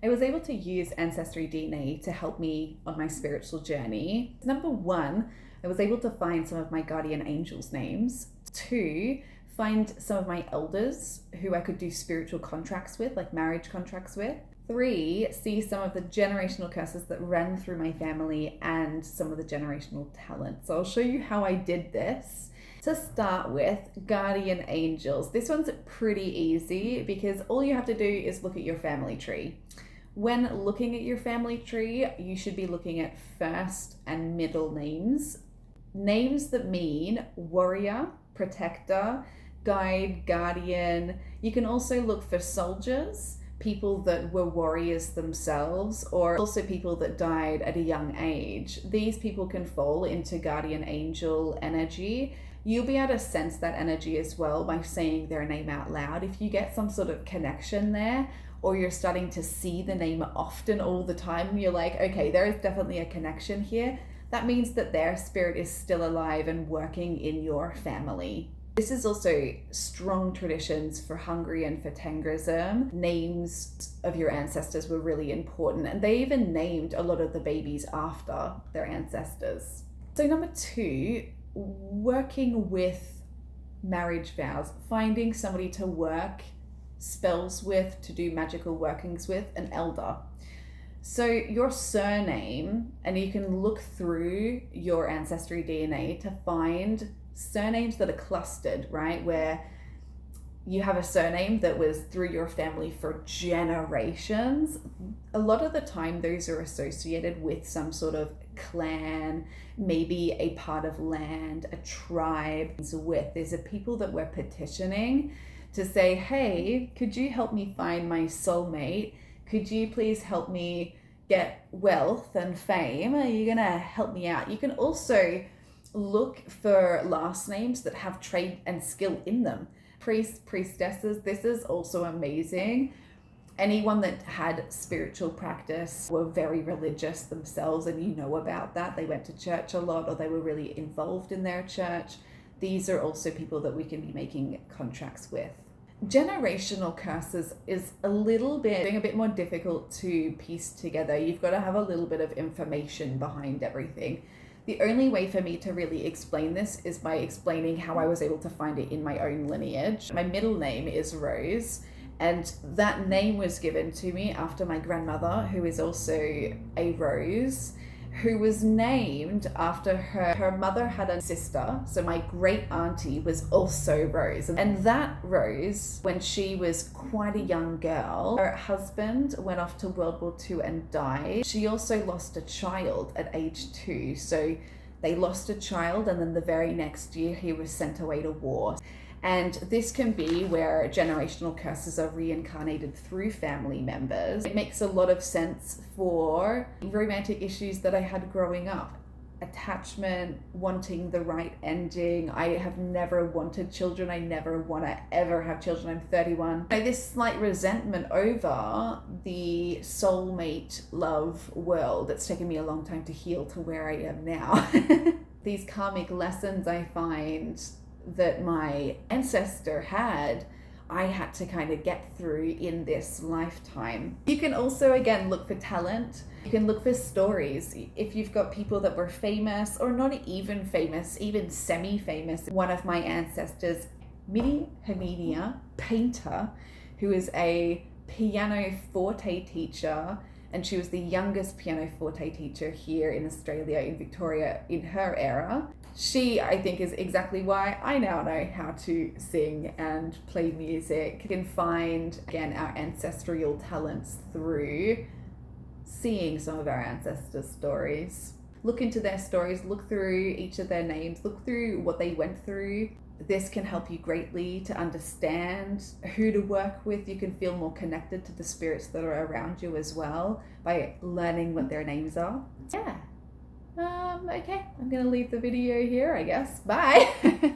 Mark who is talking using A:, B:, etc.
A: I was able to use Ancestry DNA to help me on my spiritual journey. Number one, I was able to find some of my guardian angels' names. Two, find some of my elders who I could do spiritual contracts with, like marriage contracts with. Three, see some of the generational curses that ran through my family and some of the generational talent. So I'll show you how I did this. To start with, guardian angels. This one's pretty easy because all you have to do is look at your family tree. When looking at your family tree, you should be looking at first and middle names. Names that mean warrior, protector, guide, guardian. You can also look for soldiers, people that were warriors themselves, or also people that died at a young age. These people can fall into guardian angel energy. You'll be able to sense that energy as well by saying their name out loud. If you get some sort of connection there, or you're starting to see the name often all the time, you're like, okay, there is definitely a connection here. That means that their spirit is still alive and working in your family. This is also strong traditions for Hungary and for Tengrism. Names of your ancestors were really important, and they even named a lot of the babies after their ancestors. So number two, working with marriage vows, finding somebody to work spells with, to do magical workings with, an elder. So your surname, and you can look through your ancestry DNA to find surnames that are clustered, right? Where you have a surname that was through your family for generations. A lot of the time, those are associated with some sort of clan, maybe a part of land, a tribe. These are people that we're petitioning to say, hey, could you help me find my soulmate? Could you please help me get wealth and fame? Are you gonna help me out? You can also look for last names that have trade and skill in them. Priests, priestesses, this is also amazing. Anyone that had spiritual practice, were very religious themselves, and you know about that. They went to church a lot, or they were really involved in their church. These are also people that we can be making contracts with. Generational curses is a bit more difficult to piece together. You've got to have a little bit of information behind everything. The only way for me to really explain this is by explaining how I was able to find it in my own lineage. My middle name is Rose, and that name was given to me after my grandmother, who is also a Rose, who was named after her mother had a sister. So my great auntie was also Rose. And that Rose, when she was quite a young girl, her husband went off to World War II and died. She also lost a child at age 2. So they lost a child, and then the very next year he was sent away to war. And this can be where generational curses are reincarnated through family members. It makes a lot of sense for romantic issues that I had growing up. Attachment, wanting the right ending. I have never wanted children. I never want to ever have children. I'm 31. This slight resentment over the soulmate love world that's taken me a long time to heal to where I am now. These karmic lessons I find that my ancestor had, I had to kind of get through in this lifetime. You can also, again, look for talent. You can look for stories. If you've got people that were famous, or not even famous, even semi-famous. One of my ancestors, Mini Herminia, painter, who is a pianoforte teacher, and she was the youngest pianoforte teacher here in Australia, in Victoria, in her era. She, I think, is exactly why I now know how to sing and play music. You can find, again, our ancestral talents through seeing some of our ancestors' stories. Look into their stories, look through each of their names, look through what they went through. This can help you greatly to understand who to work with. You can feel more connected to the spirits that are around you as well by learning what their names are. Yeah. Okay, I'm gonna leave the video here, I guess. Bye.